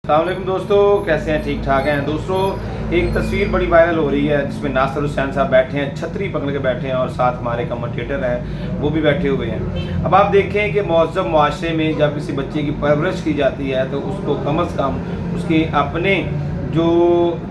अस्सलाम वालेकुम दोस्तों, कैसे हैं? ठीक ठाक हैं दोस्तों। एक तस्वीर बड़ी वायरल हो रही है जिसमें नासिर हुसैन साहब बैठे हैं, छतरी पकड़ के बैठे हैं और साथ हमारे कमेंटेटर हैं वो भी बैठे हुए हैं। अब आप देखें कि महज़ब मुआशरे में जब किसी बच्चे की परवरिश की जाती है तो उसको कम से कम उसके अपने जो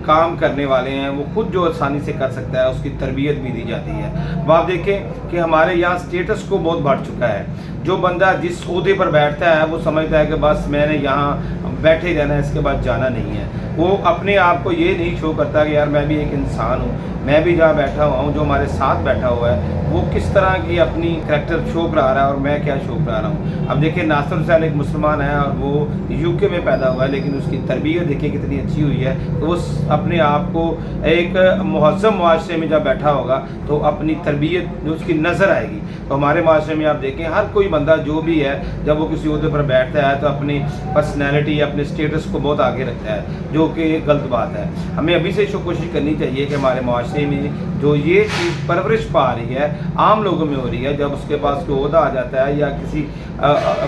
काम करने वाले हैं वो खुद जो आसानी से कर सकता है उसकी तरबियत भी दी जाती है। अब आप देखें कि हमारे यहाँ स्टेटस को बहुत बढ़ चुका है। जो बंदा जिस ओहदे पर बैठता है वो समझता है कि बस मैंने यहाँ बैठे ही रहना है, इसके बाद जाना नहीं है। वो अपने आप को ये नहीं शो करता कि यार मैं भी एक इंसान हूँ, मैं भी जहाँ बैठा हुआ हूँ, जो हमारे साथ बैठा हुआ है वो किस तरह की अपनी करैक्टर शो करा रहा है और मैं क्या शो करा रहा हूँ। अब देखिए नासिर हुसैन एक मुसलमान है और वो यूके में पैदा हुआ है, लेकिन उसकी तरबियत देखिए कितनी अच्छी हुई है। तो वो अपने आप को एक महज़ब मुआशरे में जब बैठा होगा तो अपनी तरबियत जो उसकी नज़र आएगी। तो हमारे माशरे में आप देखें हर कोई बंदा जो भी है जब वो किसी ओहदे पर बैठता है तो अपनी पर्सनैलिटी अपने स्टेटस को बहुत आगे रखता है, जो कि गलत बात है। हमें अभी से कोशिश करनी चाहिए कि हमारे माशरे में जो ये चीज़ परवरिश पा रही है आम लोगों में हो रही है, जब उसके पास कोई ओहदा आ जाता है या किसी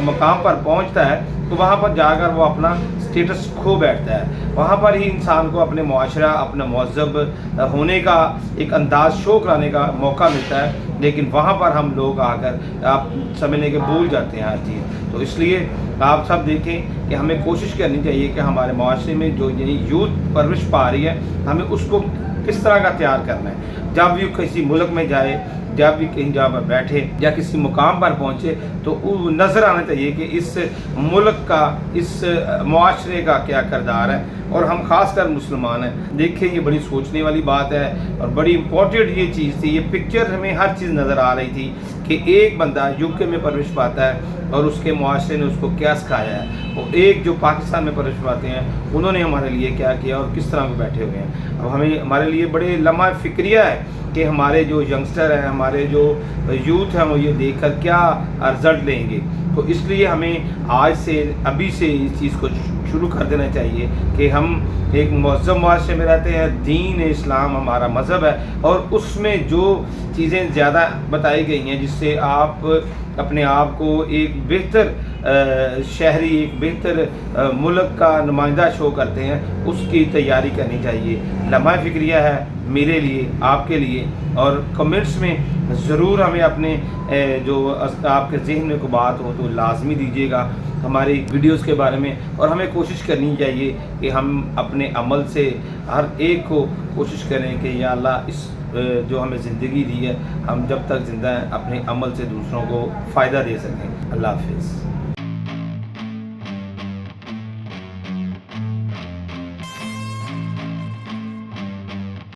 मकाम पर पहुंचता है तो वहाँ पर जाकर वो अपना स्टेटस खो बैठता है। वहाँ पर ही इंसान को अपने मुआशरा अपना महज़ब होने का एक अंदाज शो कराने का मौका मिलता है, लेकिन वहाँ पर हम लोग आकर आप समझने के भूल जाते हैं हर चीज़। तो इसलिए आप सब देखें कि हमें कोशिश करनी चाहिए कि हमारे माशरे में जो ये यूथ परवरिश पा रही है हमें उसको किस तरह का तैयार करना है। जब भी किसी मुल्क में जाए, जब भी कहीं जगह पर बैठे या किसी मुकाम पर पहुँचे तो नज़र आना चाहिए कि इस मुल्क का, इस मुआशरे का क्या किरदार है। और हम ख़ास कर मुसलमान हैं। देखिए ये बड़ी सोचने वाली बात है और बड़ी इम्पोर्टेंट ये चीज़ थी। ये पिक्चर हमें हर चीज़ नज़र आ रही थी कि एक बंदा यूके में परवरिश पाता है और उसके मुआशरे ने उसको क्या सिखाया है, और एक जो पाकिस्तान में परवरिश पाते हैं उन्होंने हमारे लिए क्या किया और किस तरह के बैठे हुए हैं। अब हमें हमारे लिए बड़े लम्हा फ़िक्रिया है कि हमारे जो यंगस्टर हैं, हमारे जो यूथ हैं वो ये देखकर क्या रिज़ल्ट लेंगे। तो इसलिए हमें आज से अभी से इस चीज़ को शुरू कर देना चाहिए कि हम एक महज़ब मुआशरे में रहते हैं, दीन इस्लाम हमारा मज़हब है और उसमें जो चीज़ें ज़्यादा बताई गई हैं जिससे आप अपने आप को एक बेहतर शहरी, एक बेहतर मुल्क का नुमाइंदा शो करते हैं, उसकी तैयारी करनी चाहिए। लम्हा फ़िक्रिया है मेरे लिए, आपके लिए। और कमेंट्स में ज़रूर हमें अपने जो आपके ज़हन में कोई बात हो तो लाजमी दीजिएगा हमारी वीडियोस के बारे में। और हमें कोशिश करनी चाहिए कि हम अपने अमल से हर एक को कोशिश करें कि या अल्लाह इस जो हमें ज़िंदगी दी है हम जब तक ज़िंदा हैं अपने अमल से दूसरों को फ़ायदा दे सकें। अल्लाह हाफ़िज़।